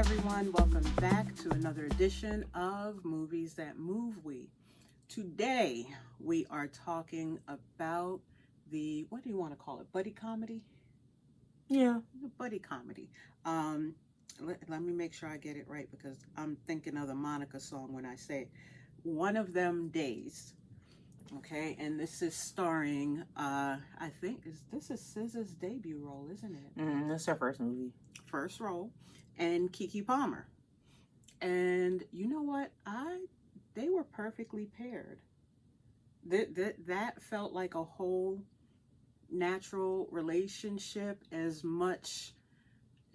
everyone. Welcome back to another edition of Movies That Move We. Today, we are talking about what do you want to call it? Buddy comedy? Yeah. Buddy comedy. Let me make sure I get it right because I'm thinking of the Monica song when I say One of Them Days. Okay, and this is starring, I think, this is SZA's debut role, isn't it? That's her first movie. First role, and Keke Palmer. And you know what? They were perfectly paired. That felt like a whole natural relationship, as much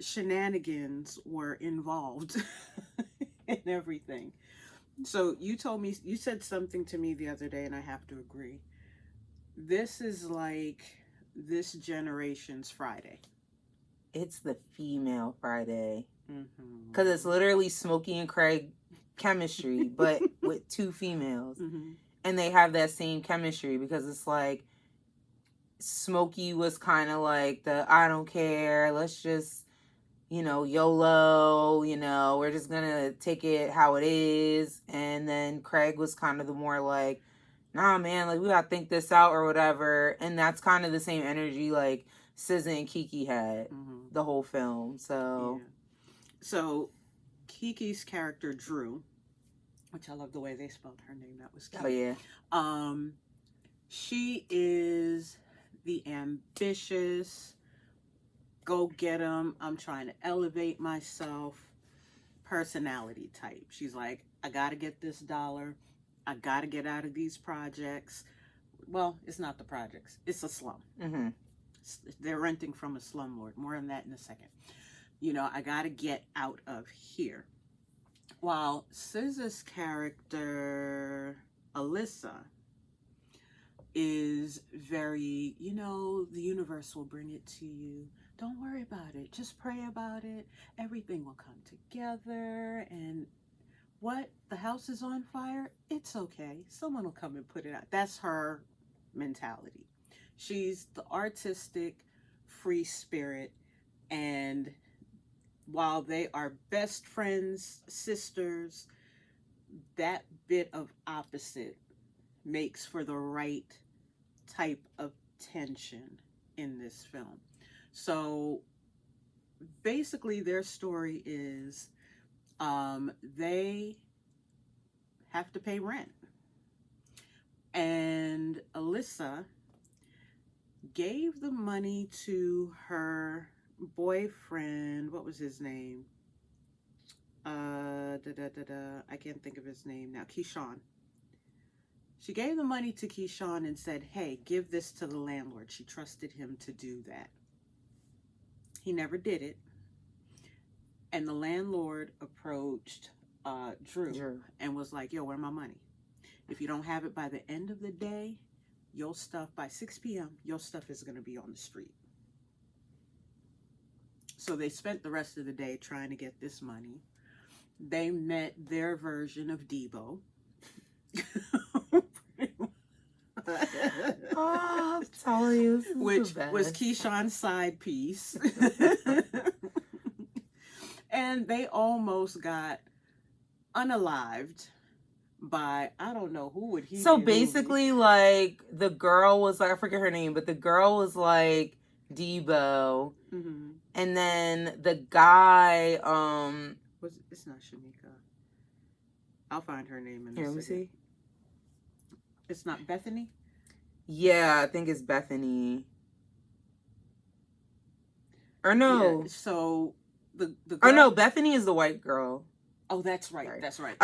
shenanigans were involved in everything. So you said something to me the other day, and I have to agree. This is like this generation's Friday. It's the female Friday. Mm-hmm. Because it's literally Smokey and Craig chemistry, but with two females. Mm-hmm. And they have that same chemistry because it's like Smokey was kind of like I don't care, let's just, YOLO, we're just going to take it how it is. And then Craig was kind of the more like, nah, man, like we got to think this out or whatever. And that's kind of the same energy like SZA and Keke had the whole film. So, So Keke's character Drew, which I love the way they spelled her name. That was cute. Oh yeah. She is the ambitious, go get 'em, I'm trying to elevate myself personality type. She's like, I gotta get this dollar. I gotta get out of these projects. Well, it's not the projects. It's a slum. Mm-hmm. They're renting from a slumlord. More on that in a second. I gotta get out of here. While SZA's character, Alyssa, is very, the universe will bring it to you. Don't worry about it. Just pray about it. Everything will come together. And what? The house is on fire? It's okay. Someone will come and put it out. That's her mentality. She's the artistic, free spirit. And while they are best friends, sisters, that bit of opposite makes for the right type of tension in this film. So basically their story is they have to pay rent. And Alyssa gave the money to her boyfriend. What was his name? I can't think of his name now. Keyshawn. She gave the money to Keyshawn and said, hey, give this to the landlord. She trusted him to do that. He never did it. And the landlord approached Drew and was like, yo, where's my money? If you don't have it by the end of the day, your stuff by 6 p.m., your stuff is going to be on the street. So they spent the rest of the day trying to get this money. They met their version of Debo. I'm telling you, which was Keyshawn's side piece. And they almost got unalived by, I don't know, who would he So be basically, like, the girl was like, I forget her name, but the girl was like Debo. Mm-hmm. And then the guy, it's not Shamika. I'll find her name in a here, let me second. see. It's not Bethany? Yeah, I think it's Bethany. Or no. Yeah, so the girl... Oh no, Bethany is the white girl. Oh, that's right. Sorry. That's right.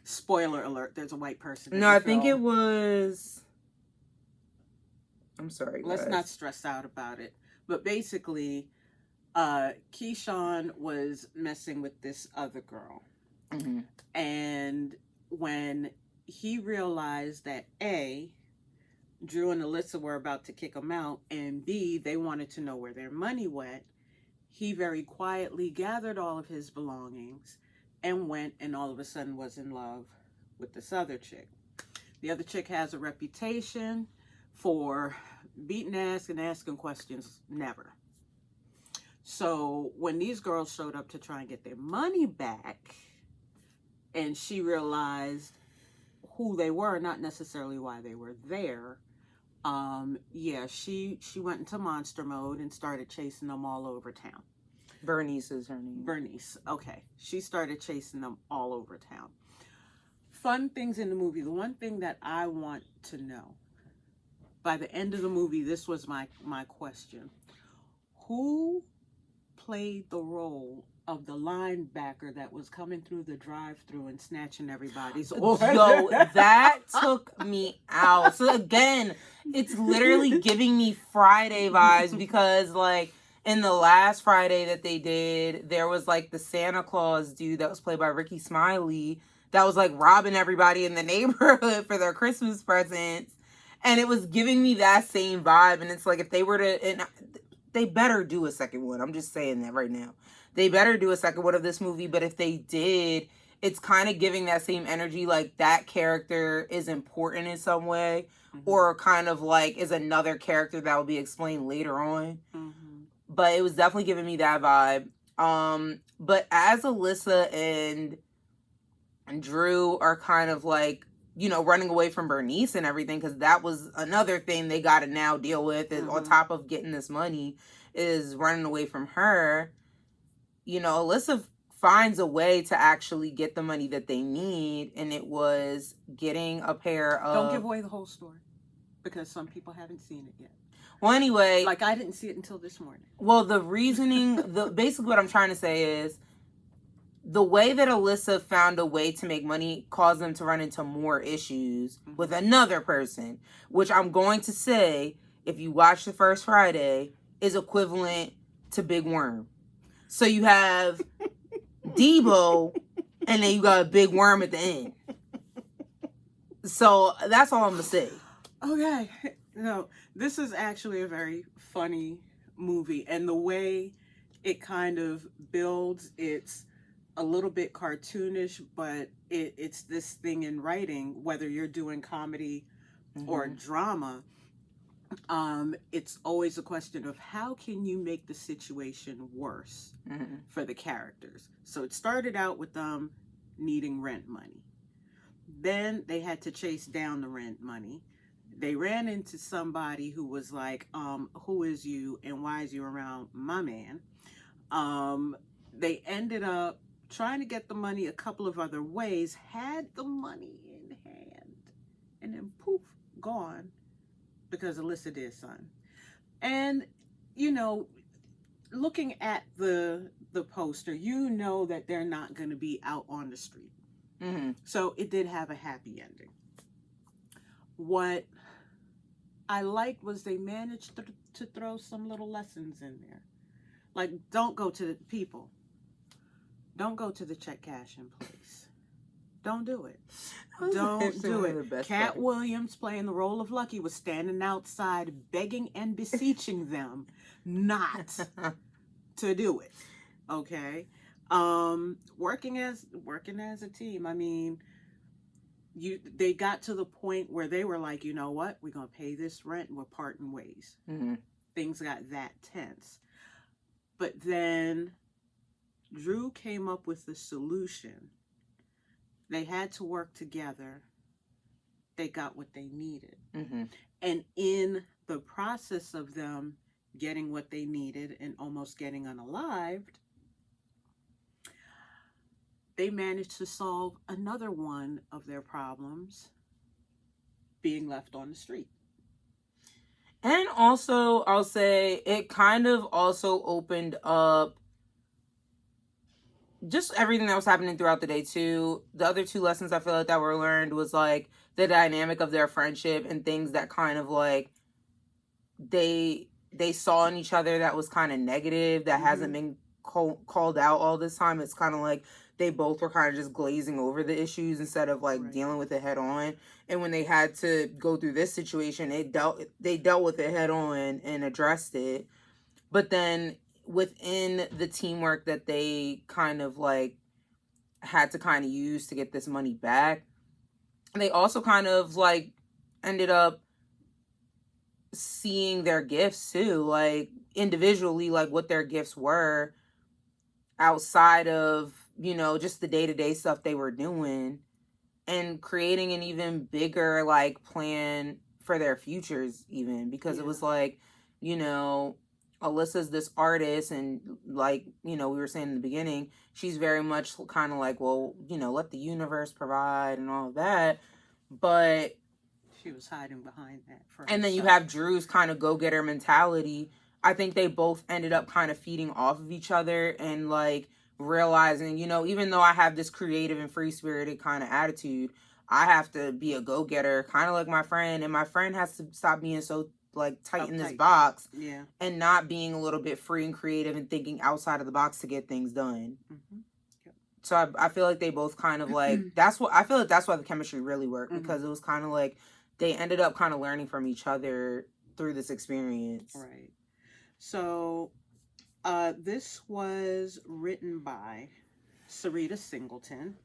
Spoiler alert, there's a white person in No, the I think film. it was... I'm sorry, Let's guys. not stress out about it. But basically, Keyshawn was messing with this other girl. Mm-hmm. And when he realized that A, Drew and Alyssa were about to kick him out, and B, they wanted to know where their money went, he very quietly gathered all of his belongings and went and all of a sudden was in love with this other chick. The other chick has a reputation for beating ass and asking questions never. So when these girls showed up to try and get their money back, and she realized who they were, not necessarily why they were there. Yeah, she went into monster mode and started chasing them all over town. Bernice is her name. Bernice. Okay, she started chasing them all over town. Fun things in the movie. The one thing that I want to know by the end of the movie, this was my question: who played the role of the linebacker that was coming through the drive-through and snatching everybody's order? Yo, that took me out. So again, it's literally giving me Friday vibes because like in the last Friday that they did, there was like the Santa Claus dude that was played by Ricky Smiley that was like robbing everybody in the neighborhood for their Christmas presents. And it was giving me that same vibe. And it's like if they were to, and they better do a second one. I'm just saying that right now. They better do a second one of this movie. But if they did, it's kind of giving that same energy. Like that character is important in some way. Mm-hmm. Or kind of like is another character that will be explained later on. Mm-hmm. But it was definitely giving me that vibe. But as Alyssa and Drew are kind of like, you know, running away from Bernice and everything, because that was another thing they got to now deal with is on top of getting this money is running away from her. You know, Alyssa finds a way to actually get the money that they need, and it was getting a pair of... Don't give away the whole story, because some people haven't seen it yet. Well, anyway... Like, I didn't see it until this morning. Well, the reasoning... basically what I'm trying to say is the way that Alyssa found a way to make money caused them to run into more issues with another person, which I'm going to say, if you watch the first Friday, is equivalent to Big Worm. So you have Debo, and then you got a Big Worm at the end. So that's all I'm going to say. Okay. No, this is actually a very funny movie. And the way it kind of builds, it's a little bit cartoonish, but it's this thing in writing, whether you're doing comedy or drama, it's always a question of how can you make the situation worse for the characters. So it started out with them needing rent money. Then they had to chase down the rent money. They ran into somebody who was like, who is you and why is you around my man? They ended up trying to get the money a couple of other ways, had the money in hand, and then poof, gone, because Alyssa did something. And, you know, looking at the poster, you know that they're not going to be out on the street. Mm-hmm. So it did have a happy ending. What I liked was they managed to throw some little lessons in there. Like, don't go to the people. Don't go to the check cashing place. Don't do it. Don't do it. Cat Williams, playing the role of Lucky, was standing outside begging and beseeching them not to do it. Okay? Working as a team. I mean, they got to the point where they were like, you know what? We're going to pay this rent and we're parting ways. Mm-hmm. Things got that tense. But then Drew came up with the solution. They had to work together. They got what they needed. Mm-hmm. And in the process of them getting what they needed and almost getting unalived, they managed to solve another one of their problems, being left on the street. And also, I'll say, it kind of also opened up just everything that was happening throughout the day too. The other two lessons I feel like that were learned was like the dynamic of their friendship and things that kind of like they saw in each other that was kind of negative, that hasn't been called out all this time. It's kind of like they both were kind of just glazing over the issues instead of like dealing with it head on. And when they had to go through this situation, they dealt with it head on and addressed it. But then within the teamwork that they kind of like had to kind of use to get this money back, they also kind of like ended up seeing their gifts too. Like individually, like what their gifts were outside of, you know, just the day-to-day stuff they were doing, and creating an even bigger like plan for their futures, even because it was Yeah. like, you know, Alyssa's this artist, and like, you know, we were saying in the beginning, she's very much kind of like, well, you know, let the universe provide and all of that. But She was hiding behind that for and then you herself. have Drew's kind of go-getter mentality. I think they both ended up kind of feeding off of each other, and like realizing, you know, even though I have this creative and free-spirited kind of attitude, I have to be a go-getter, kind of like my friend, and my friend has to stop being so like tight in this Uptight. box, Yeah. and not being a little bit free and creative and thinking outside of the box to get things done. Mm-hmm. Yep. So I feel like they both kind of like, that's what I feel like, that's why the chemistry really worked, because it was kind of like they ended up kind of learning from each other through this experience. Right. So this was written by Sarita Singleton.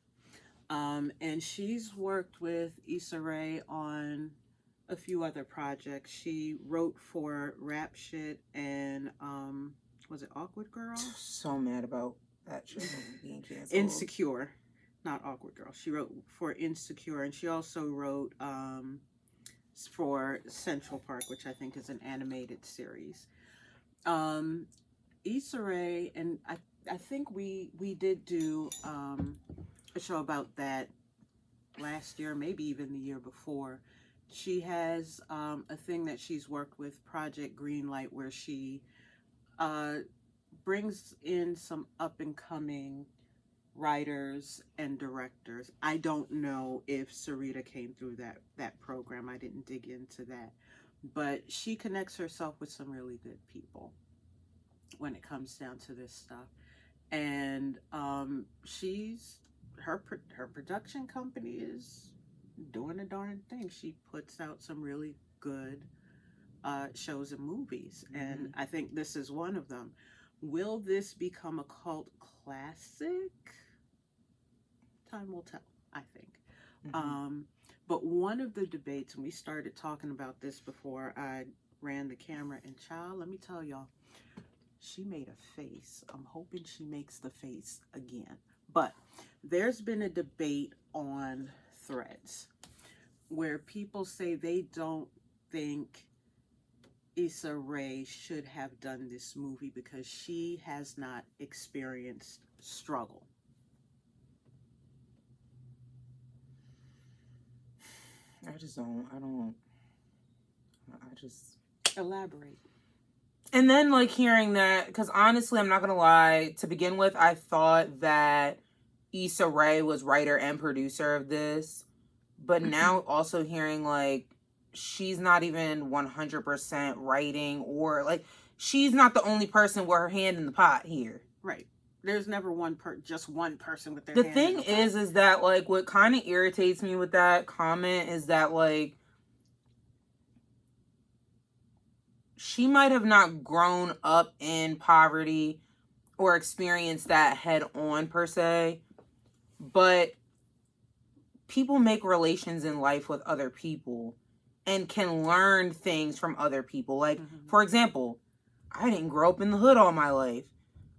And she's worked with Issa Rae on a few other projects. She wrote for Rap Shit and was it Awkward Girl? So mad about that shit being canceled. Insecure, not Awkward Girl. She wrote for Insecure, and she also wrote for Central Park, which I think is an animated series. Issa Rae, and I think we did do a show about that last year, maybe even the year before. She has a thing that she's worked with, Project Greenlight, where she brings in some up and coming writers and directors. I don't know if Sarita came through that program. I didn't dig into that, but she connects herself with some really good people when it comes down to this stuff. And she's her production company is doing a darn thing. She puts out some really good shows and movies, and I think this is one of them. Will this become a cult classic? Time will tell, I think. But one of the debates, and we started talking about this before I ran the camera, and child, let me tell y'all, she made a face. I'm hoping she makes the face again. But there's been a debate on Threads where people say they don't think Issa Rae should have done this movie because she has not experienced struggle. I just elaborate. And then like hearing that, because honestly, I'm not gonna lie, to begin with, I thought that Issa Rae was writer and producer of this, but now also hearing like she's not even 100% writing, or like she's not the only person with her hand in the pot here. Right. There's never just one person with their the hand thing in the pot. is that like what kind of irritates me with that comment is that like she might have not grown up in poverty or experienced that head on per se, but people make relations in life with other people and can learn things from other people. Like, for example, I didn't grow up in the hood all my life.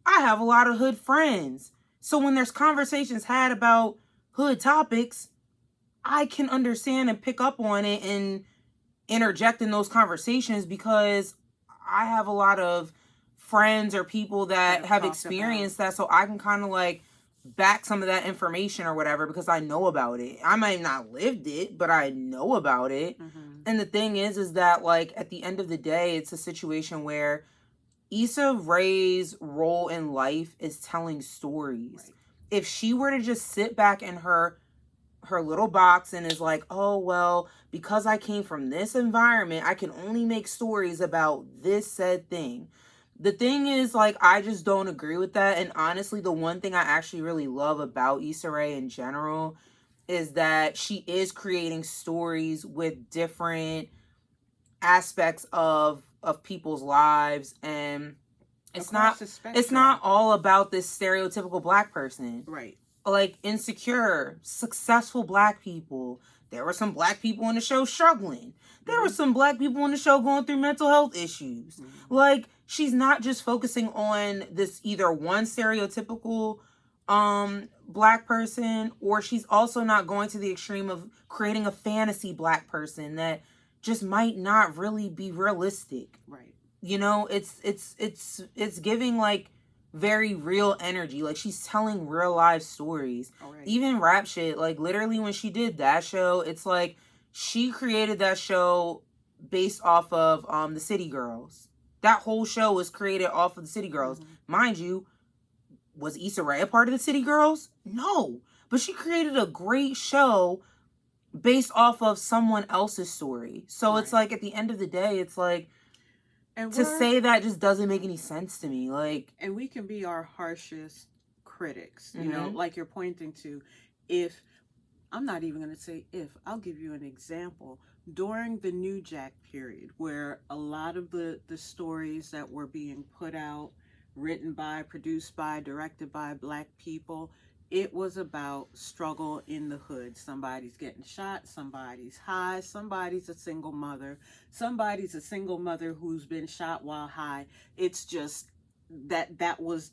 I have a lot of hood friends. So when there's conversations had about hood topics, I can understand and pick up on it and interject in those conversations because I have a lot of friends or people that have experienced that, so I can kind of like back some of that information or whatever because I know about it. I might not lived it, but I know about it. And the thing is that like at the end of the day, it's a situation where Issa Rae's role in life is telling stories. Right. If she were to just sit back in her little box and is like, oh, well, because I came from this environment, I can only make stories about this said thing. The thing is, like, I just don't agree with that. And honestly, the one thing I actually really love about Issa Rae in general is that she is creating stories with different aspects of people's lives, and it's not all about this stereotypical black person. Right. Like Insecure, successful black people, There were some black people in the show struggling. There were Mhm. some black people in the show going through mental health issues. Like, she's not just focusing on this either one stereotypical black person, or she's also not going to the extreme of creating a fantasy black person that just might not really be realistic. Right. You know, it's giving like very real energy. Like, she's telling real life stories. All right. Even rap shit, like literally when she did that show, it's like she created that show based off of the City Girls. That whole show was created off of the City Girls. Mind you, was Issa Rae a part of the City Girls? No. But she created a great show based off of someone else's story. So it's like, at the end of the day, it's like, And to say that just doesn't make any sense to me. Like, and we can be our harshest critics, you know, like you're pointing to. If I'm not even going to say if, I'll give you an example. During the New Jack period, where a lot of the stories that were being put out, written by, produced by, directed by black people, it was about struggle in the hood. Somebody's getting shot, somebody's high, somebody's a single mother, somebody's a single mother who's been shot while high. It's just that was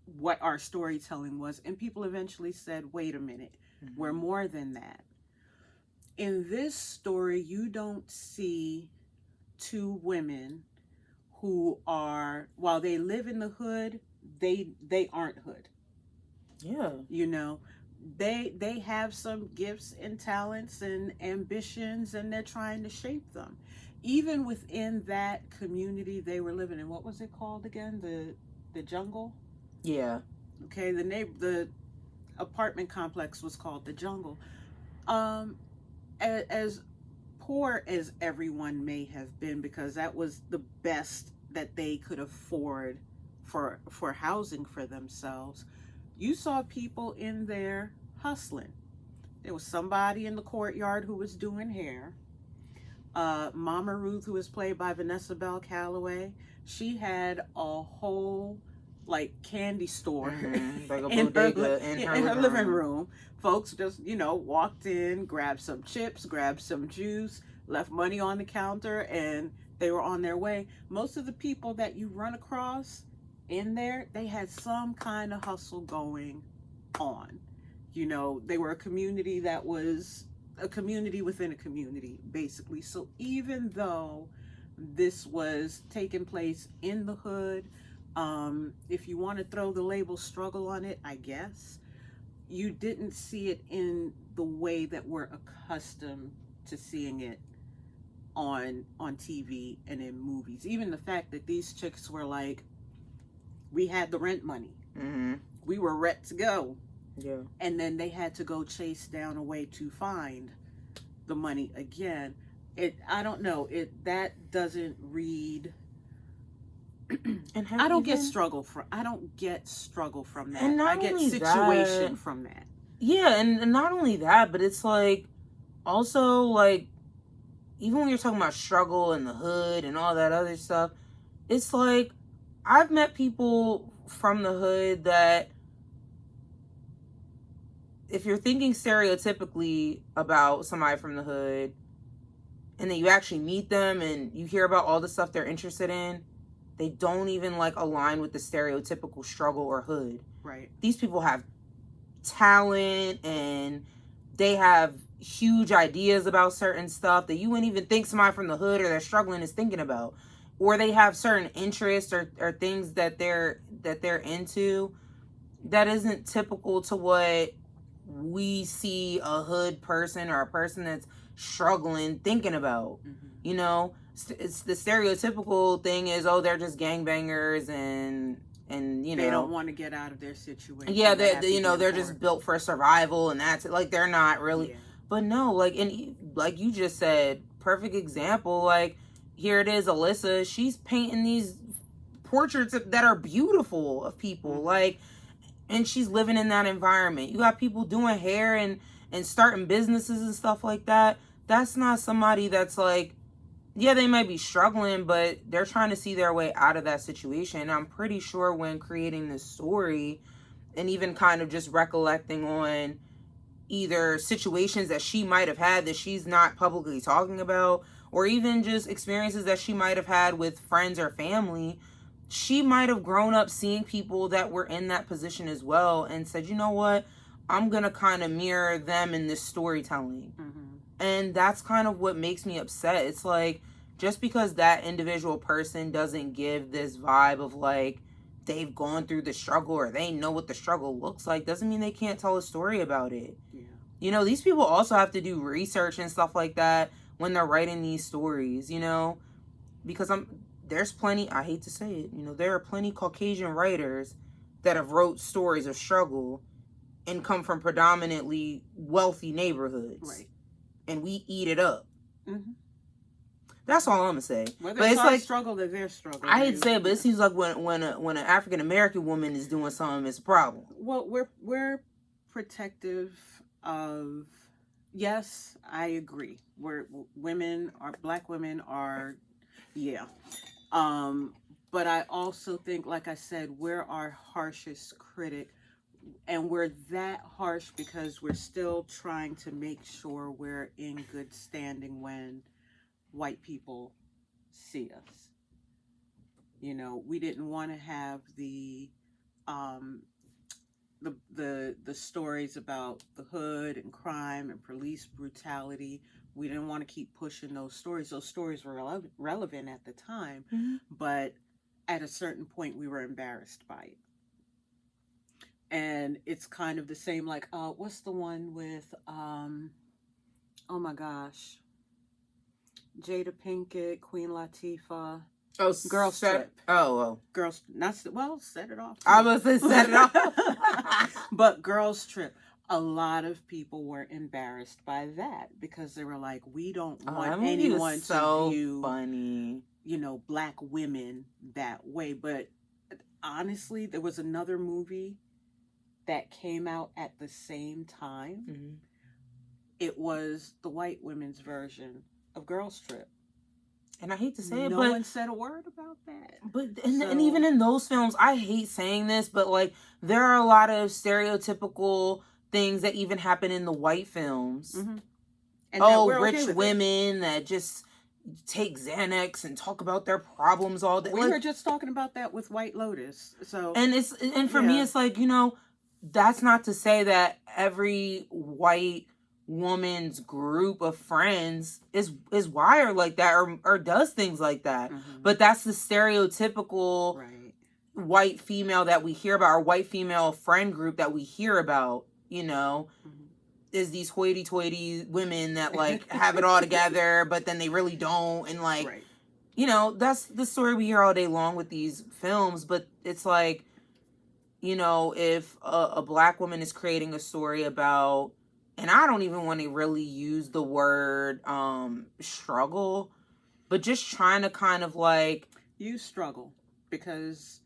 what our storytelling was. And people eventually said, wait a minute, we're more than that. In this story, you don't see two women who are, while they live in the hood, they aren't hood. yeah. You know, they have some gifts and talents and ambitions, and they're trying to shape them. Even within that community they were living in, what was it called again? The jungle? Yeah. Okay, the apartment complex was called the Jungle. As poor as everyone may have been, because that was the best that they could afford for housing for themselves, you saw people in there hustling. There was somebody in the courtyard who was doing hair. Mama Ruth, who was played by Vanessa Bell Calloway, she had a whole like candy store like a in bodega in her living room. Folks just, you know, walked in, grabbed some chips, grabbed some juice, left money on the counter, and they were on their way. Most of the people that you run across in there, they had some kind of hustle going on. You know, they were a community that was a community within a community, basically. So even though this was taking place in the hood, if you want to throw the label struggle on it, I guess, you didn't see it in the way that we're accustomed to seeing it on TV and in movies. Even the fact that these chicks were like, we had the rent money, we were ready to go, and then they had to go chase down a way to find the money again. I don't know, that doesn't read. And I don't get struggle from that. And I get situation from that. Yeah, and not only that, but it's like, also, like, even when you're talking about struggle in the hood and all that other stuff, it's like, I've met people from the hood that, if you're thinking stereotypically about somebody from the hood, and then you actually meet them and you hear about all the stuff they're interested in, they don't even like align with the stereotypical struggle or hood. Right. These people have talent, and they have huge ideas about certain stuff that you wouldn't even think somebody from the hood or they're struggling is thinking about. Or they have certain interests or things that they're into that isn't typical to what we see a hood person or a person that's struggling thinking about. You know, it's the stereotypical thing is, oh, they're just gangbangers and you know, they don't want to get out of their situation. Yeah, they're just built for survival, and that's it. Like, they're not really. Yeah. But no, like, and like you just said, perfect example. Like, here it is, Alyssa. She's painting these portraits that are beautiful of people, like, and she's living in that environment. You got people doing hair and starting businesses and stuff like that. That's not somebody that's like, yeah, they might be struggling, but they're trying to see their way out of that situation. And I'm pretty sure when creating this story, and even kind of just recollecting on either situations that she might have had that she's not publicly talking about, or even just experiences that she might have had with friends or family. She might have grown up seeing people that were in that position as well and said, you know what, I'm going to kind of mirror them in this storytelling. And that's kind of what makes me upset. It's like, just because that individual person doesn't give this vibe of like they've gone through the struggle or they know what the struggle looks like, doesn't mean they can't tell a story about it. Yeah. You know, these people also have to do research and stuff like that when they're writing these stories, you know, because there's plenty, I hate to say it, you know, there are plenty Caucasian writers that have wrote stories of struggle and come from predominantly wealthy neighborhoods. Right. And we eat it up. That's all I'm gonna say. Whether but it's our like struggle or their struggle. I hate to say it, but it seems like when an African American woman is doing something, it's a problem. Well, we're protective of. Yes, I agree. Black women are, yeah. But I also think, like I said, we're our harshest critic. And we're that harsh because we're still trying to make sure we're in good standing when white people see us. You know, we didn't want to have the stories about the hood and crime and police brutality. We didn't want to keep pushing those stories. Those stories were relevant at the time, but at a certain point, we were embarrassed by it. And it's kind of the same, like, what's the one with, oh my gosh, Jada Pinkett, Queen Latifah. Oh, Girls Trip. Oh. Girls, set it off. I was going to say set it off. But Girls Trip. A lot of people were embarrassed by that because they were like, we don't want anyone to view, funny. You know, black women that way. But honestly, there was another movie that came out at the same time. It was the white women's version of Girls Trip. And I hate to say it, but no one said a word about that. But and even in those films, I hate saying this, but like there are a lot of stereotypical things that even happen in the white films. And rich women that just take Xanax and talk about their problems all day. We were just talking about that with White Lotus. So and for me, it's like, you know, that's not to say that every white woman's group of friends is wired like that or does things like that. But that's the stereotypical white female that we hear about, or white female friend group that we hear about, you know, is these hoity-toity women that like have it all together, but then they really don't. And like, you know, that's the story we hear all day long with these films. But it's like, you know, if a black woman is creating a story about, and I don't even want to really use the word struggle, but just trying to kind of like use struggle, because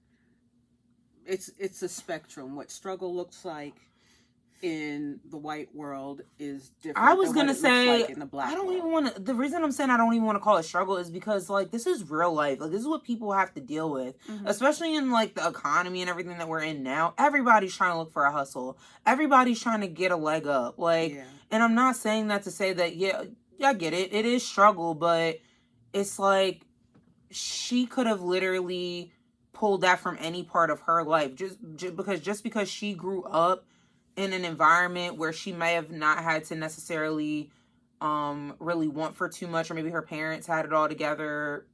it's a spectrum. What struggle looks like in the white world is different. I was gonna say, like in the black I don't world. even want to. The reason I'm saying I don't even want to call it struggle is because like this is real life. Like this is what people have to deal with, especially in like the economy and everything that we're in now. Everybody's trying to look for a hustle. Everybody's trying to get a leg up. Like, and I'm not saying that to say that I get it. It is struggle, but it's like she could have literally pulled that from any part of her life, just because she grew up in an environment where she may have not had to necessarily really want for too much, or maybe her parents had it all together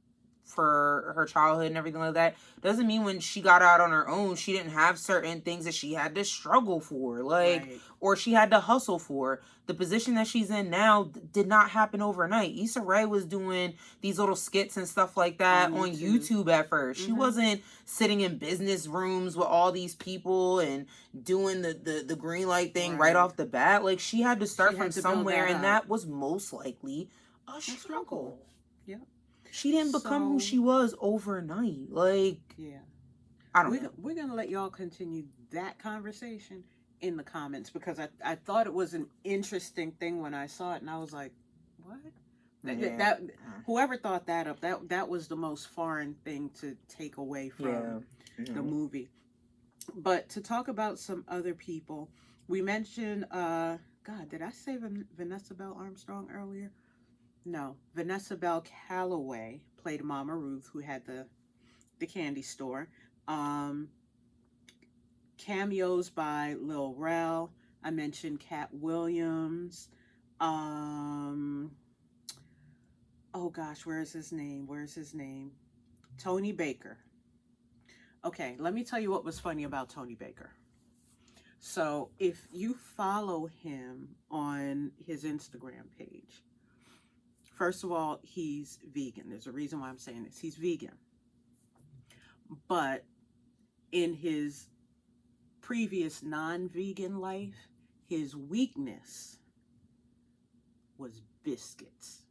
for her childhood and everything like that, doesn't mean when she got out on her own she didn't have certain things that she had to struggle for, like or she had to hustle for. The position that she's in now did not happen overnight. Issa Rae was doing these little skits and stuff like that on YouTube at first. She wasn't sitting in business rooms with all these people and doing the green light thing right off the bat. Like she had to start from somewhere, and that was most likely a struggle. Yeah. She didn't become who she was overnight. Like, I don't know. We're going to let y'all continue that conversation in the comments, because I thought it was an interesting thing when I saw it, and I was like, what? That whoever thought that up, that was the most foreign thing to take away from the movie. But to talk about some other people, we mentioned God, did I say Vanessa Bell Armstrong earlier? No, Vanessa Bell Calloway played Mama Ruth, who had the candy store. Um, Cameos by Lil Rel. I mentioned Cat Williams. Um, oh gosh, where is his name? Where's his name? Tony Baker. Okay, let me tell you what was funny about Tony Baker. So, if you follow him on his Instagram page, first of all, he's vegan. There's a reason why I'm saying this. He's vegan. But in his previous non-vegan life, his weakness was biscuits.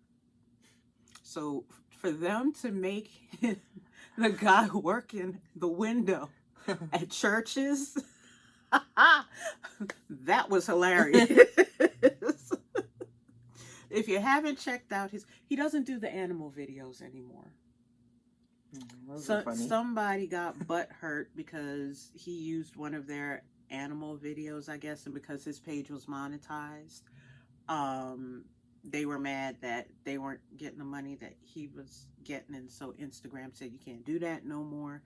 So for them to make the guy working the window at churches, that was hilarious. If you haven't checked out he doesn't do the animal videos anymore. Somebody got butt hurt because he used one of their animal videos, I guess, and because his page was monetized, they were mad that they weren't getting the money that he was getting, and so Instagram said you can't do that no more,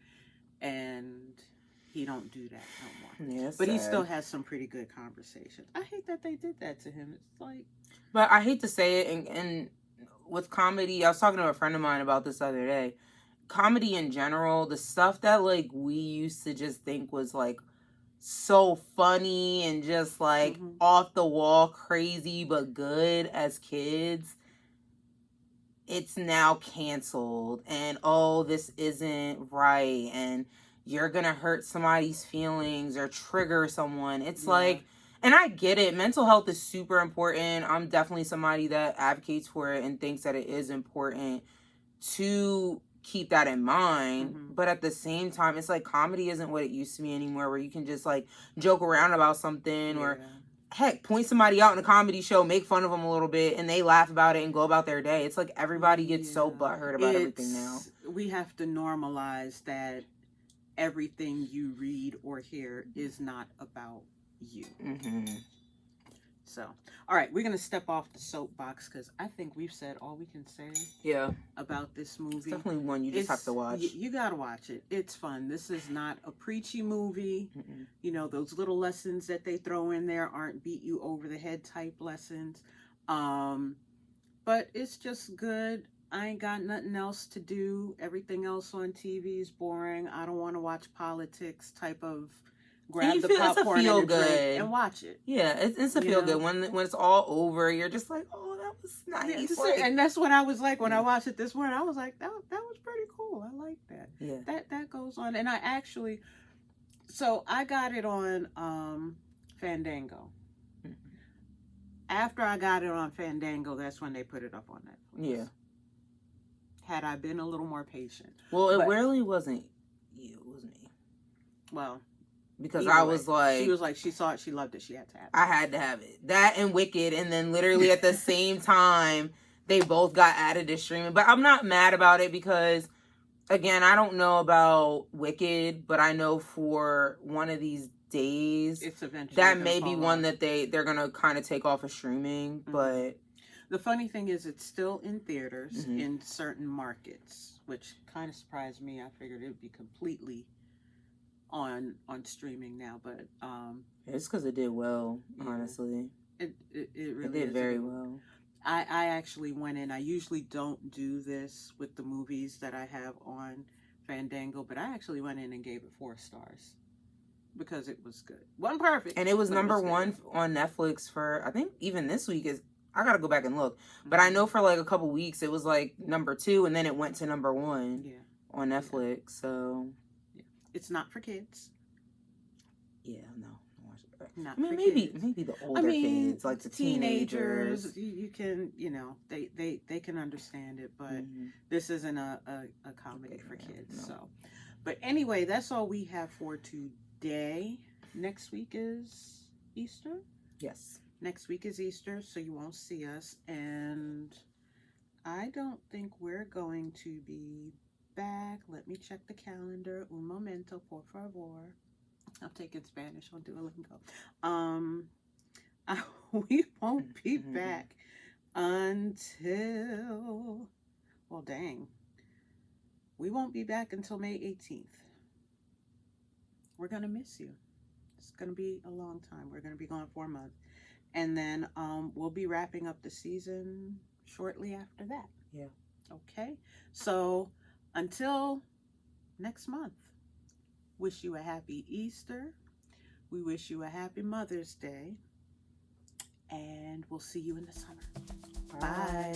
and he don't do that no more. But he still has some pretty good conversations. I hate that they did that to him. It's like, but I hate to say it, and with comedy, I was talking to a friend of mine about this the other day. Comedy in general, the stuff that like we used to just think was like so funny and just like off the wall crazy but good as kids, it's now canceled, and oh, this isn't right, and you're gonna hurt somebody's feelings or trigger someone. It's like, and I get it, mental health is super important. I'm definitely somebody that advocates for it and thinks that it is important to keep that in mind, but at the same time, it's like comedy isn't what it used to be anymore, where you can just like joke around about something or heck, point somebody out in a comedy show, make fun of them a little bit, and they laugh about it and go about their day. It's like everybody gets so butthurt about everything now. We have to normalize that everything you read or hear is not about you. So, all right, we're going to step off the soapbox because I think we've said all we can say about this movie. It's definitely one you just have to watch. You got to watch it. It's fun. This is not a preachy movie. You know, those little lessons that they throw in there aren't beat you over the head type lessons. But it's just good. I ain't got nothing else to do. Everything else on TV is boring. I don't want to watch politics type of grab the popcorn and a drink and watch it. Yeah, it's a feel good. When it's all over, you're just like, oh, that was nice. And that's what I was like when I watched it this morning. I was like, that was pretty cool. I like that. Yeah. That goes on. And I actually, so I got it on Fandango. After I got it on Fandango, that's when they put it up on Netflix. Yeah. Had I been a little more patient. Well, it really wasn't you. It was me. Well, because I was like... She was like, she saw it, she loved it, she had to have it. I had to have it. That and Wicked, and then literally at the same time, they both got added to streaming. But I'm not mad about it because, again, I don't know about Wicked, but I know for one of these days, it's eventually that may be one that they're going to kind of take off of streaming, but... The funny thing is it's still in theaters in certain markets, which kind of surprised me. I figured it would be completely on streaming now, but it's because it did well, honestly. It really did very well. I actually went in. I usually don't do this with the movies that I have on Fandango, but I actually went in and gave it 4 stars because it was good. Wasn't perfect. And it was number 1 on Netflix for, I think even this week is, I gotta go back and look. But I know for like a couple weeks it was like number 2 and then it went to number 1 on Netflix. So it's not for kids. Yeah, no. Not I mean, maybe the older kids, like the teenagers. You can, they can understand it, but this isn't a comedy for kids. No. So, but anyway, that's all we have for today. Next week is Easter. Yes. Next week is Easter, so you won't see us, and I don't think we're going to be back. Let me check the calendar. Un momento, por favor. I'll take it in Spanish on Duolingo. We won't be back until, well, dang, we won't be back until May 18th. We're going to miss you. It's going to be a long time. We're going to be gone for a month. And then we'll be wrapping up the season shortly after that. Yeah. Okay. So until next month, wish you a happy Easter. We wish you a happy Mother's Day. And we'll see you in the summer. Bye.